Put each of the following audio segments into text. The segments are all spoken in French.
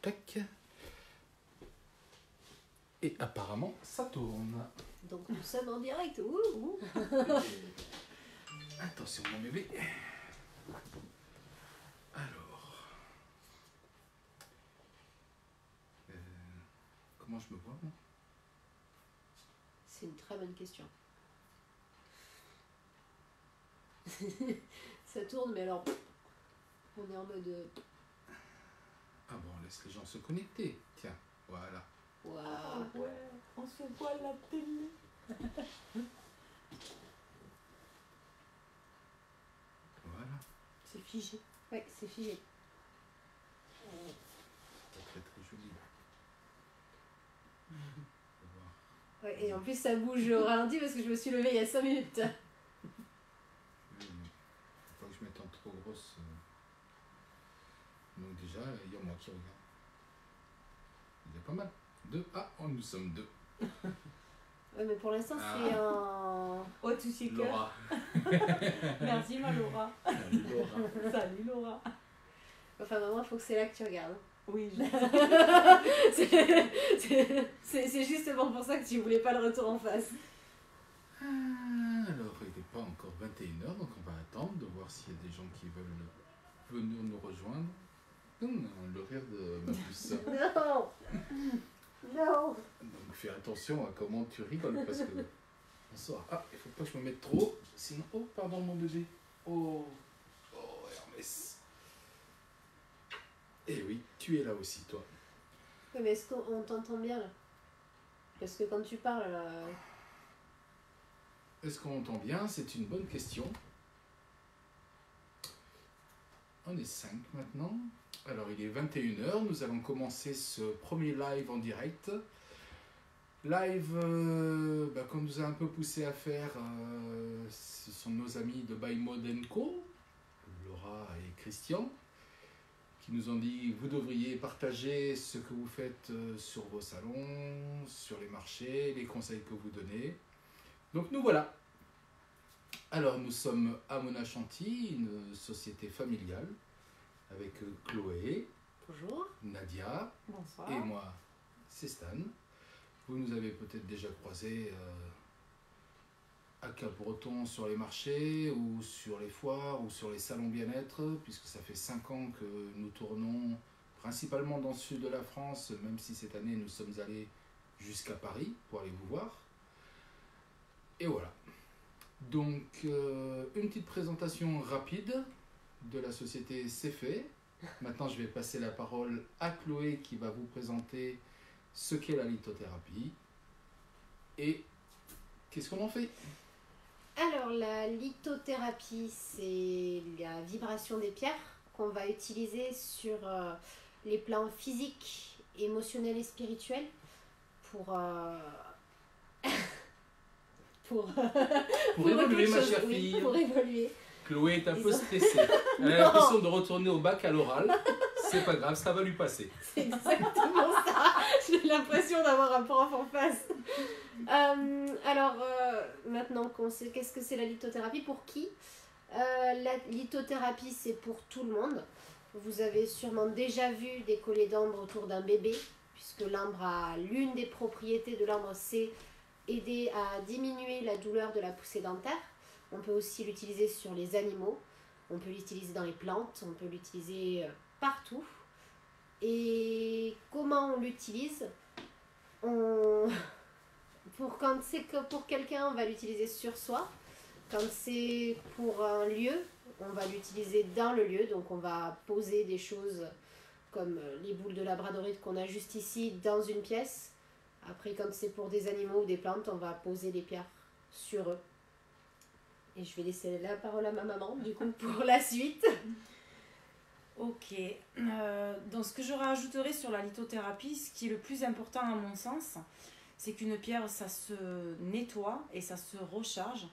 tac, tac. Et apparemment, ça tourne. Donc nous sommes en direct. Ouh, ouh. Attention, mon bébé. Alors. Comment je me vois, moi? C'est une très bonne question. Ça tourne, mais alors, on est en mode... Ah bon, on laisse les gens se connecter. Tiens, voilà. Waouh. Ah ouais, on se voit à la télé. Voilà. C'est figé. Oui, c'est figé. Très très joli. Faut voir. Ouais, et en plus, ça bouge au ralenti parce que je me suis levée il y a 5 minutes. Oui, mais faut pas que je mette en trop grosse. Donc déjà, il y a moi qui regarde. Il y a pas mal. Deux. Ah, oh, nous sommes deux. Ouais, mais pour l'instant, c'est un... Oh, tu sais que. Laura. Merci, ma Laura. Laura. Salut, Laura. Enfin, maman, il faut que c'est là que tu regardes. Oui, je C'est justement pour ça que tu voulais pas le retour en face. Alors, il n'est pas encore 21h, donc on va attendre de voir s'il y a des gens qui veulent venir nous rejoindre. Le rire de ma puce. Non. Non. Donc fais attention à comment tu rigoles parce que bonsoir. Ah, il faut pas que je me mette trop, sinon. Oh, pardon mon bébé. Oh, oh Hermès. Eh oui, tu es là aussi toi. Oui, mais est-ce qu'on t'entend bien là? Parce que quand tu parles là... Est-ce qu'on entend bien? C'est une bonne question. On est 5 maintenant. Alors il est 21h, nous allons commencer ce premier live en direct. Live qu'on nous a un peu poussé à faire, ce sont nos amis de By Mode & Co, Laura et Christian, qui nous ont dit vous devriez partager ce que vous faites sur vos salons, sur les marchés, les conseils que vous donnez. Donc nous voilà. Alors nous sommes à Mona-Chantilly, une société familiale, avec Chloé, Bonjour. Nadia Bonsoir. et moi, c'est Stan. Vous nous avez peut-être déjà croisés à Cap-Breton sur les marchés ou sur les foires ou sur les salons bien-être, puisque ça fait 5 ans que nous tournons principalement dans le sud de la France, même si cette année nous sommes allés jusqu'à Paris pour aller vous voir. Et voilà. Donc, une petite présentation rapide de la société, c'est fait. Maintenant, je vais passer la parole à Chloé qui va vous présenter ce qu'est la lithothérapie et qu'est-ce qu'on en fait. Alors, la lithothérapie, c'est la vibration des pierres qu'on va utiliser sur les plans physiques, émotionnels et spirituels pour... pour évoluer, ma quelque chère chose, oui, fille. pour évoluer. Chloé est un peu Ils ont- stressée. Elle a l'impression de retourner au bac à l'oral. C'est pas grave, ça va lui passer. C'est exactement ça. J'ai l'impression d'avoir un prof en face. Maintenant qu'on sait qu'est-ce que c'est la lithothérapie, pour qui? La lithothérapie, c'est pour tout le monde. Vous avez sûrement déjà vu des collets d'ambre autour d'un bébé, puisque l'une des propriétés de l'ambre, c'est aider à diminuer la douleur de la poussée dentaire. On peut aussi l'utiliser sur les animaux, on peut l'utiliser dans les plantes, on peut l'utiliser partout. Et comment on l'utilise? Quand c'est que pour quelqu'un, on va l'utiliser sur soi. Quand c'est pour un lieu, on va l'utiliser dans le lieu. Donc on va poser des choses comme les boules de labradorite qu'on a juste ici dans une pièce. Après, quand c'est pour des animaux ou des plantes, on va poser des pierres sur eux. Et je vais laisser la parole à ma maman, du coup, pour la suite. Ok. Donc, ce que je rajouterais sur la lithothérapie, ce qui est le plus important à mon sens, c'est qu'une pierre, ça se nettoie et ça se recharge.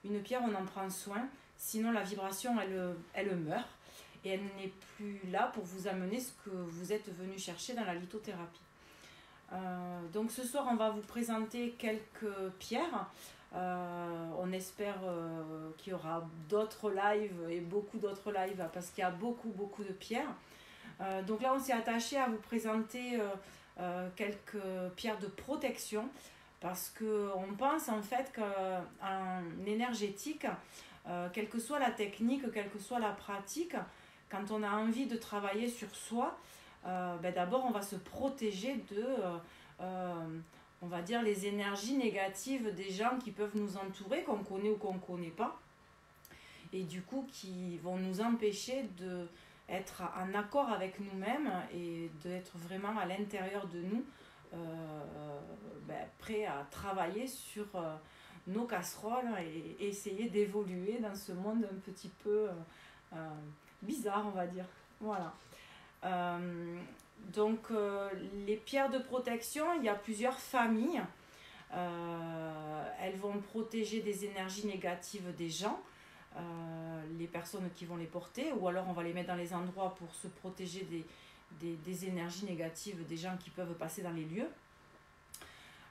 Une pierre, on en prend soin, sinon la vibration, elle meurt. Et elle n'est plus là pour vous amener ce que vous êtes venu chercher dans la lithothérapie. Donc ce soir, on va vous présenter quelques pierres. On espère qu'il y aura d'autres lives et beaucoup d'autres lives parce qu'il y a beaucoup de pierres. Donc là, on s'est attaché à vous présenter quelques pierres de protection parce qu'on pense en fait qu'en énergétique, quelle que soit la technique, quelle que soit la pratique, quand on a envie de travailler sur soi, d'abord on va se protéger de, on va dire, les énergies négatives des gens qui peuvent nous entourer, qu'on connaît ou qu'on ne connaît pas, et du coup qui vont nous empêcher d'être en accord avec nous-mêmes et d'être vraiment à l'intérieur de nous, prêts à travailler sur nos casseroles et essayer d'évoluer dans ce monde un petit peu bizarre, on va dire. Voilà. Donc les pierres de protection, il y a plusieurs familles. Elles vont protéger des énergies négatives des gens, les personnes qui vont les porter, ou alors on va les mettre dans les endroits pour se protéger des énergies négatives des gens qui peuvent passer dans les lieux.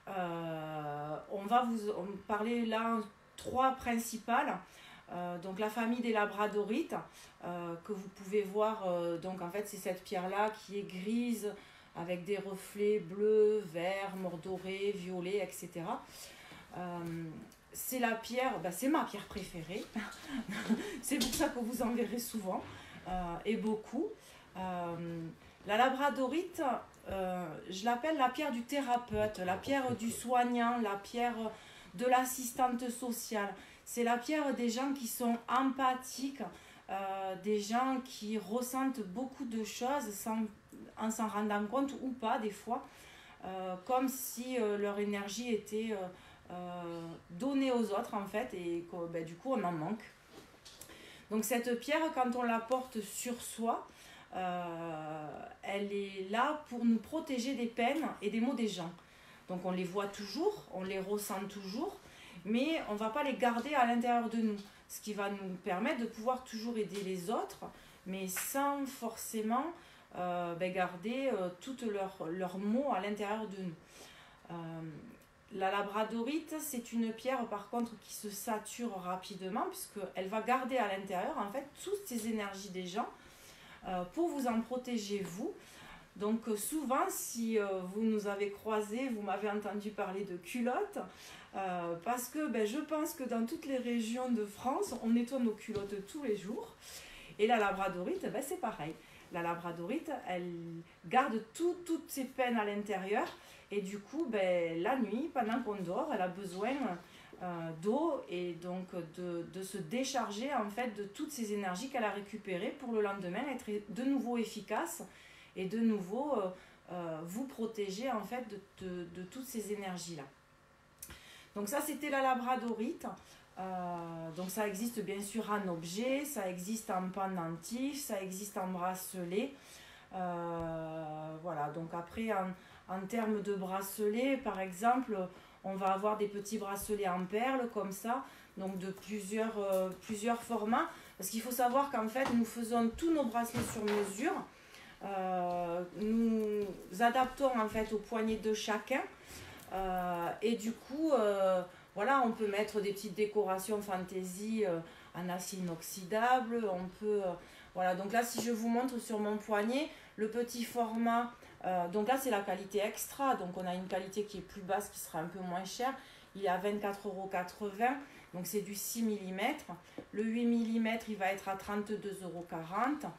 On va vous parler là 3 principales. Donc la famille des labradorites, que vous pouvez voir, donc en fait c'est cette pierre là qui est grise avec des reflets bleus, verts, mordorés, violets, etc. C'est la pierre, c'est ma pierre préférée. C'est pour ça que vous en verrez souvent et beaucoup. La labradorite, je l'appelle la pierre du thérapeute, la pierre du soignant, la pierre de l'assistante sociale. C'est la pierre des gens qui sont empathiques, des gens qui ressentent beaucoup de choses en s'en rendant compte ou pas des fois, comme si leur énergie était donnée aux autres en fait et que du coup on en manque. Donc cette pierre, quand on la porte sur soi, elle est là pour nous protéger des peines et des maux des gens. Donc on les voit toujours, on les ressent toujours, mais on ne va pas les garder à l'intérieur de nous, ce qui va nous permettre de pouvoir toujours aider les autres, mais sans forcément garder toutes leurs maux à l'intérieur de nous. La labradorite, c'est une pierre par contre qui se sature rapidement, puisqu'elle va garder à l'intérieur en fait toutes ces énergies des gens pour vous en protéger vous. Donc souvent, si vous nous avez croisés, vous m'avez entendu parler de culottes, parce que je pense que dans toutes les régions de France, on nettoie nos culottes tous les jours. Et la labradorite, c'est pareil. La labradorite, elle garde toutes ses peines à l'intérieur. Et du coup, la nuit, pendant qu'on dort, elle a besoin d'eau et donc de se décharger en fait de toutes ces énergies qu'elle a récupérées pour le lendemain être de nouveau efficace et de nouveau vous protéger en fait de toutes ces énergies-là. Donc ça, c'était la labradorite. Donc ça existe bien sûr en objet, ça existe en pendentif, ça existe en bracelet. Voilà, donc après en termes de bracelet, par exemple, on va avoir des petits bracelets en perles comme ça, donc de plusieurs formats. Parce qu'il faut savoir qu'en fait, nous faisons tous nos bracelets sur mesure. Nous adaptons en fait au poignet de chacun. Et du coup, voilà, on peut mettre des petites décorations fantaisie en acier inoxydable. On peut, voilà, donc là, si je vous montre sur mon poignet, le petit format, donc là, c'est la qualité extra. Donc on a une qualité qui est plus basse, qui sera un peu moins chère. Il est à 24,80 €. Donc c'est du 6 mm. Le 8 mm, il va être à 32,40 €.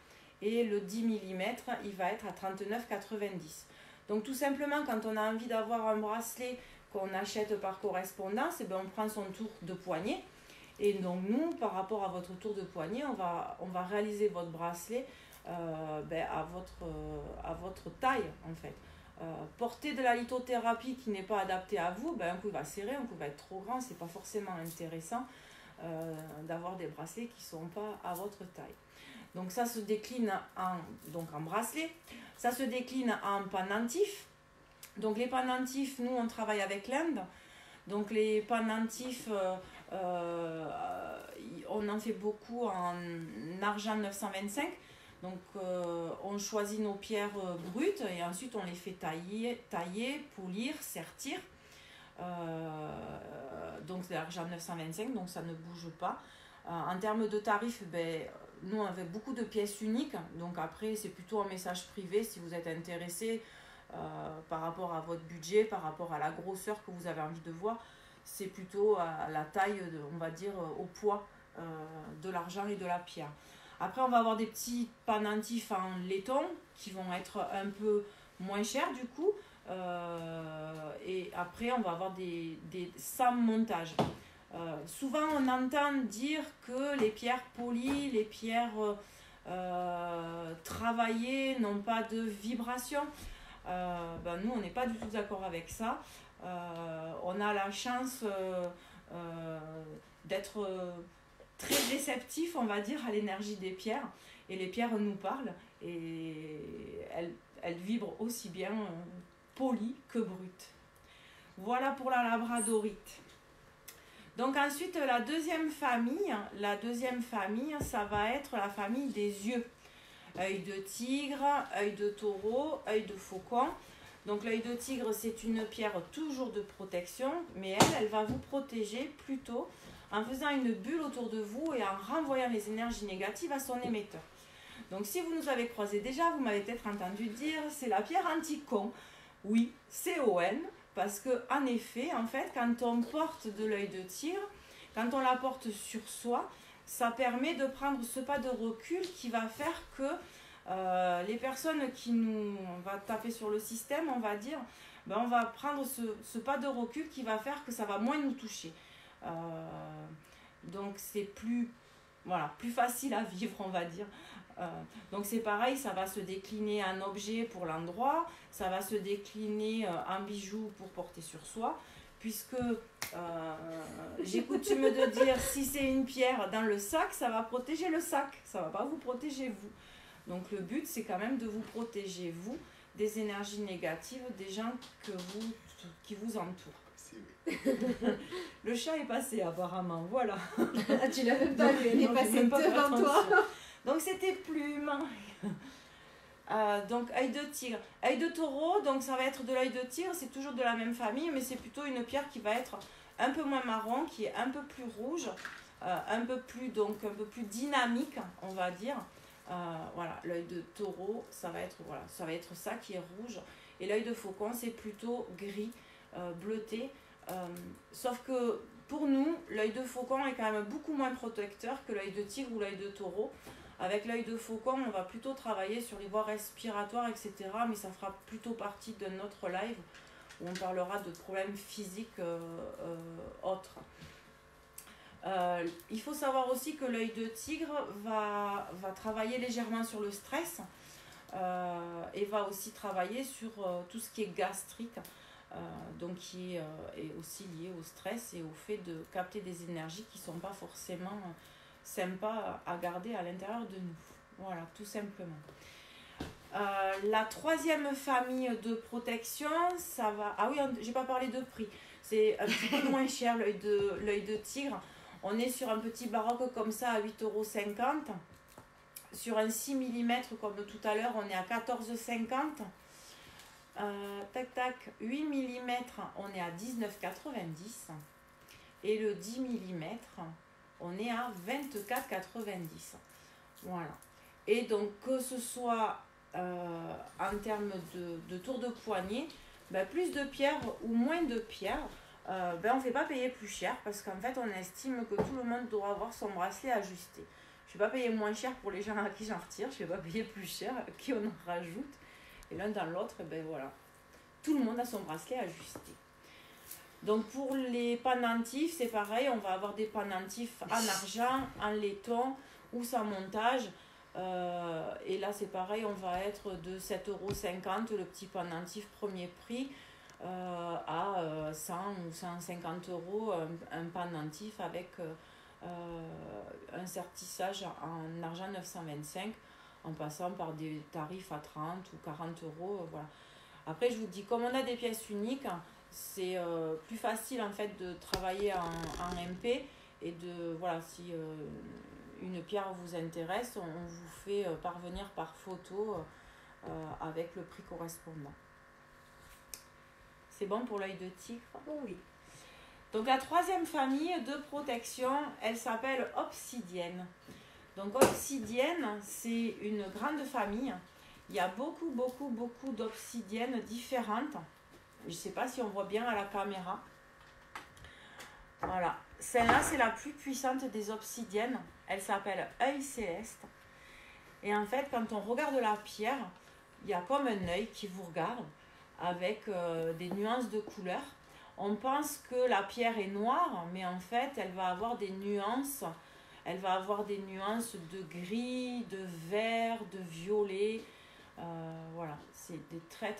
Et le 10 mm, il va être à 39,90 €. Donc tout simplement, quand on a envie d'avoir un bracelet qu'on achète par correspondance, on prend son tour de poignet. Et donc nous, par rapport à votre tour de poignet, on va réaliser votre bracelet à votre taille en fait. Porter de la lithothérapie qui n'est pas adaptée à vous, un coup il va serrer, un coup il va être trop grand, c'est pas forcément intéressant d'avoir des bracelets qui sont pas à votre taille. Donc ça se décline en bracelet, ça se décline en pendentif. Donc les pendentifs, nous on travaille avec l'Inde. Donc les pendentifs, on en fait beaucoup en argent 925. Donc on choisit nos pierres brutes et ensuite on les fait tailler, polir, sertir. Donc c'est l'argent 925, donc ça ne bouge pas. En termes de tarifs, nous on avait beaucoup de pièces uniques, donc après c'est plutôt un message privé si vous êtes intéressé par rapport à votre budget, par rapport à la grosseur que vous avez envie de voir, c'est plutôt à la taille, on va dire au poids de l'argent et de la pierre. Après on va avoir des petits pendentifs en laiton qui vont être un peu moins chers du coup, et après on va avoir des sans montage. Souvent on entend dire que les pierres polies, les pierres travaillées n'ont pas de vibration. Nous on n'est pas du tout d'accord avec ça. On a la chance d'être très réceptif, on va dire, à l'énergie des pierres, et les pierres nous parlent et elles vibrent aussi bien polies que brutes. Voilà pour la labradorite. Donc ensuite la deuxième famille, ça va être la famille des yeux. Œil de tigre, œil de taureau, œil de faucon. Donc l'œil de tigre, c'est une pierre toujours de protection, mais elle va vous protéger plutôt en faisant une bulle autour de vous et en renvoyant les énergies négatives à son émetteur. Donc si vous nous avez croisés déjà, vous m'avez peut-être entendu dire c'est la pierre anti-con. Oui, C-O-N, parce que en effet, en fait, quand on porte de l'œil de tigre, quand on la porte sur soi, ça permet de prendre ce pas de recul qui va faire que les personnes qui nous va taper sur le système, on va dire, on va prendre ce pas de recul qui va faire que ça va moins nous toucher. Donc c'est plus facile à vivre, on va dire. Donc c'est pareil, ça va se décliner en objet pour l'endroit, ça va se décliner en bijoux pour porter sur soi, puisque j'ai coutume de dire si c'est une pierre dans le sac, ça va protéger le sac, ça va pas vous protéger vous. Donc le but c'est quand même de vous protéger vous des énergies négatives des gens qui vous entourent. Le chat est passé apparemment, voilà. Tu l'as même pas vu, elle est passée devant toi. Donc c'était plume. Donc œil de tigre. Œil de taureau, donc ça va être de l'œil de tigre, c'est toujours de la même famille, mais c'est plutôt une pierre qui va être un peu moins marron, qui est un peu plus rouge, un peu plus dynamique, on va dire. Voilà, l'œil de taureau, ça va être ça qui est rouge. Et l'œil de faucon, c'est plutôt gris, bleuté. Sauf que pour nous, l'œil de faucon est quand même beaucoup moins protecteur que l'œil de tigre ou l'œil de taureau. Avec l'œil de faucon, on va plutôt travailler sur les voies respiratoires, etc. Mais ça fera plutôt partie de notre live où on parlera de problèmes physiques autres. Il faut savoir aussi que l'œil de tigre va travailler légèrement sur le stress et va aussi travailler sur tout ce qui est gastrique. Donc qui est aussi lié au stress et au fait de capter des énergies qui ne sont pas forcément sympas à garder à l'intérieur de nous. Voilà, tout simplement. La troisième famille de protection, ça va... Ah oui, j'ai pas parlé de prix. C'est un petit peu moins cher l'œil de tigre. On est sur un petit baroque comme ça à 8,50 €. Sur un 6 mm comme tout à l'heure, on est à 14,50 €. 8 mm, on est à 19,90 €. Et le 10 mm, on est à 24,90 €. Voilà. Et donc, que ce soit en termes de tour de poignet, plus de pierres ou moins de pierres, on ne fait pas payer plus cher parce qu'en fait, on estime que tout le monde doit avoir son bracelet ajusté. Je ne vais pas payer moins cher pour les gens à qui j'en retire, je ne vais pas payer plus cher à qui on en rajoute. Et l'un dans l'autre, voilà. Tout le monde a son bracelet ajusté. Donc pour les pendentifs, c'est pareil, on va avoir des pendentifs en argent, en laiton ou sans montage. Et là c'est pareil, on va être de 7,50 € le petit pendentif premier prix à 100 ou 150 € un pendentif avec un sertissage en argent 925 en passant par des tarifs à 30 ou 40 €. Voilà. Après je vous dis, comme on a des pièces uniques, c'est plus facile en fait de travailler en MP et de voilà, si une pierre vous intéresse, on vous fait parvenir par photo avec le prix correspondant. C'est bon pour l'œil de tigre? Oui. Donc la troisième famille de protection, elle s'appelle obsidienne. Donc obsidienne, c'est une grande famille. Il y a beaucoup d'obsidiennes différentes. Je ne sais pas si on voit bien à la caméra. Voilà. Celle-là, c'est la plus puissante des obsidiennes. Elle s'appelle œil céleste. Et en fait, quand on regarde la pierre, il y a comme un œil qui vous regarde avec des nuances de couleurs. On pense que la pierre est noire, mais en fait, elle va avoir des nuances. Elle va avoir des nuances de gris, de vert, de violet. Voilà, c'est des très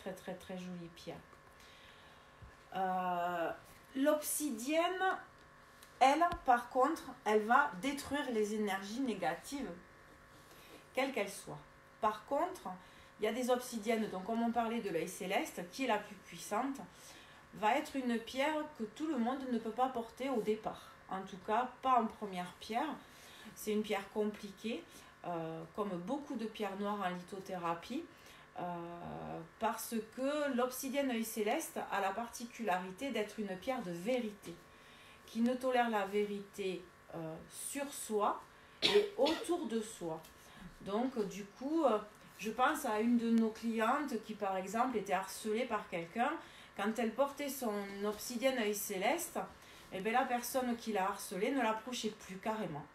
jolies pierres. L'obsidienne, elle, par contre, elle va détruire les énergies négatives, quelles qu'elles soient. Par contre, il y a des obsidiennes, donc comme on parlait de l'œil céleste, qui est la plus puissante, va être une pierre que tout le monde ne peut pas porter au départ. En tout cas, pas en première pierre. C'est une pierre compliquée, comme beaucoup de pierres noires en lithothérapie, parce que l'obsidienne œil céleste a la particularité d'être une pierre de vérité, qui ne tolère la vérité sur soi et autour de soi. Donc, du coup, je pense à une de nos clientes qui, par exemple, était harcelée par quelqu'un. Quand elle portait son obsidienne œil céleste, eh bien, la personne qui l'a harcelée ne l'approchait plus carrément.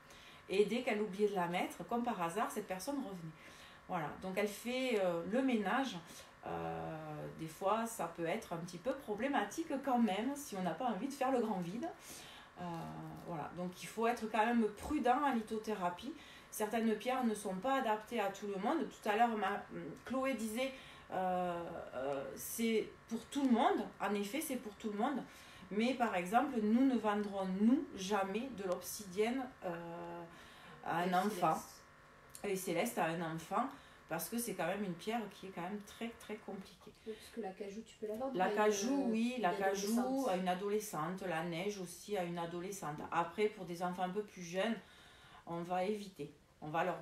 Et dès qu'elle oubliait de la mettre, comme par hasard, cette personne revenait. Voilà, donc elle fait le ménage. Des fois, ça peut être un petit peu problématique quand même, si on n'a pas envie de faire le grand vide. Voilà, donc il faut être quand même prudent en lithothérapie. Certaines pierres ne sont pas adaptées à tout le monde. Tout à l'heure, Chloé disait c'est pour tout le monde. En effet, c'est pour tout le monde. Mais par exemple, nous ne vendrons jamais de l'obsidienne à un enfant. Œil céleste à un enfant, parce que c'est quand même une pierre qui est quand même très compliquée. Parce que l'acajou, tu peux la vendre. L'acajou, oui, l'acajou à une adolescente, la neige aussi à une adolescente. Après, pour des enfants un peu plus jeunes, on va éviter. On va leur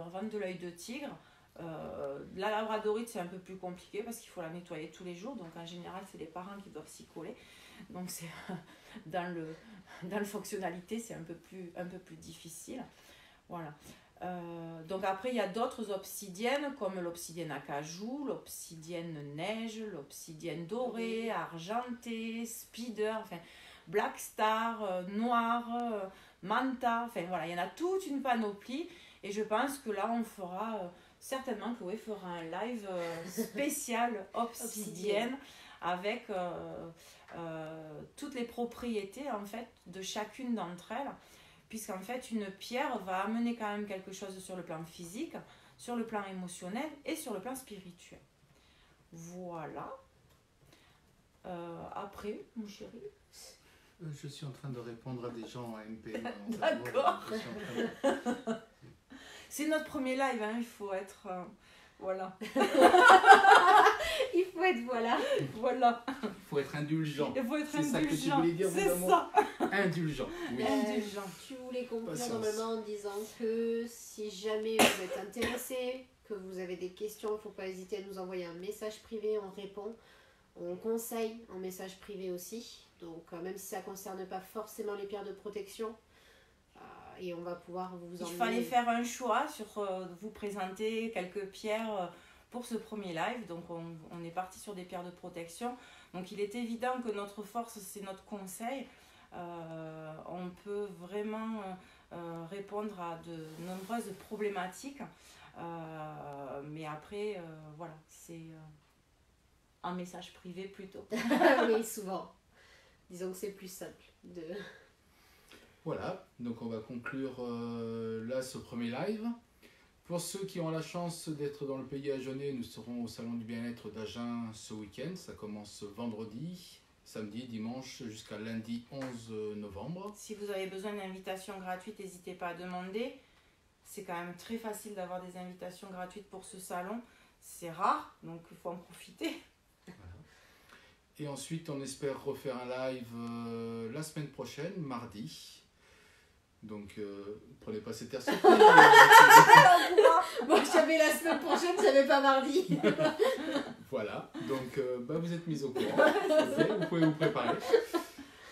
vendre de l'œil de tigre. La labradorite, c'est un peu plus compliqué parce qu'il faut la nettoyer tous les jours. Donc en général, c'est les parents qui doivent s'y coller. Donc c'est dans le fonctionnalité, c'est un peu plus difficile. Voilà. Donc après, il y a d'autres obsidiennes comme l'obsidienne acajou, l'obsidienne neige, l'obsidienne dorée, argentée, spider, enfin black star, noir, manta. Enfin voilà, il y en a toute une panoplie. Et je pense que là, on fera certainement, Chloé fera un live spécial obsidienne avec toutes les propriétés en fait de chacune d'entre elles. Puisqu'en fait, une pierre va amener quand même quelque chose sur le plan physique, sur le plan émotionnel et sur le plan spirituel. Voilà. Après, mon chéri. Je suis en train de répondre à des gens à NPE. D'accord. C'est notre premier live, hein, il faut être... voilà. Il faut être voilà. Voilà. Il faut être indulgent. Il faut être c'est indulgent. Ça que tu voulais dire, c'est vraiment. Ça. Indulgent. Oui. Indulgent. Tu voulais conclure Patience. normalement en disant que si jamais vous êtes intéressé, que vous avez des questions, il ne faut pas hésiter à nous envoyer un message privé, on répond. On conseille en message privé aussi. Donc même si ça ne concerne pas forcément les pierres de protection, et on va pouvoir vous emmener. Il fallait faire un choix sur vous présenter quelques pierres pour ce premier live. Donc on est parti sur des pierres de protection. Donc il est évident que notre force, c'est notre conseil. On peut vraiment répondre à de nombreuses problématiques. Mais après, voilà, c'est un message privé plutôt. Oui, souvent. Disons que c'est plus simple de... Voilà, donc on va conclure là ce premier live. Pour ceux qui ont la chance d'être dans le pays agenais, nous serons au Salon du Bien-être d'Agen ce week-end. Ça commence vendredi, samedi, dimanche jusqu'à lundi 11 novembre. Si vous avez besoin d'invitations gratuites, n'hésitez pas à demander. C'est quand même très facile d'avoir des invitations gratuites pour ce salon. C'est rare, donc il faut en profiter. Voilà. Et ensuite, on espère refaire un live la semaine prochaine, mardi. Donc, prenez pas cette air surprise. Moi, j'avais la semaine prochaine, j'avais pas mardi. Voilà, donc vous êtes mis au courant. Okay, vous pouvez vous préparer.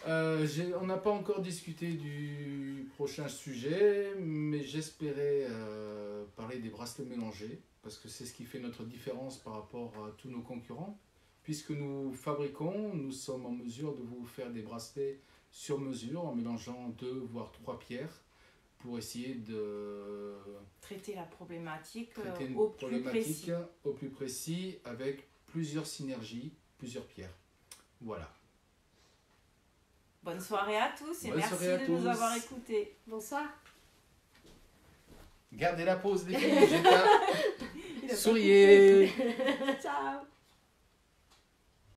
On n'a pas encore discuté du prochain sujet, mais j'espérais parler des bracelets mélangés, parce que c'est ce qui fait notre différence par rapport à tous nos concurrents. Puisque nous fabriquons, nous sommes en mesure de vous faire des bracelets sur mesure en mélangeant 2 voire 3 pierres pour essayer de Traiter la problématique traiter une au plus problématique précis. au plus précis avec plusieurs synergies, plusieurs pierres. Voilà. Bonne soirée à tous et Bonne merci soirée à de nous tous. avoir écoutés. Bonsoir. Gardez la pause, les filles, j'étais Il a pas souriez. coupé. Ciao.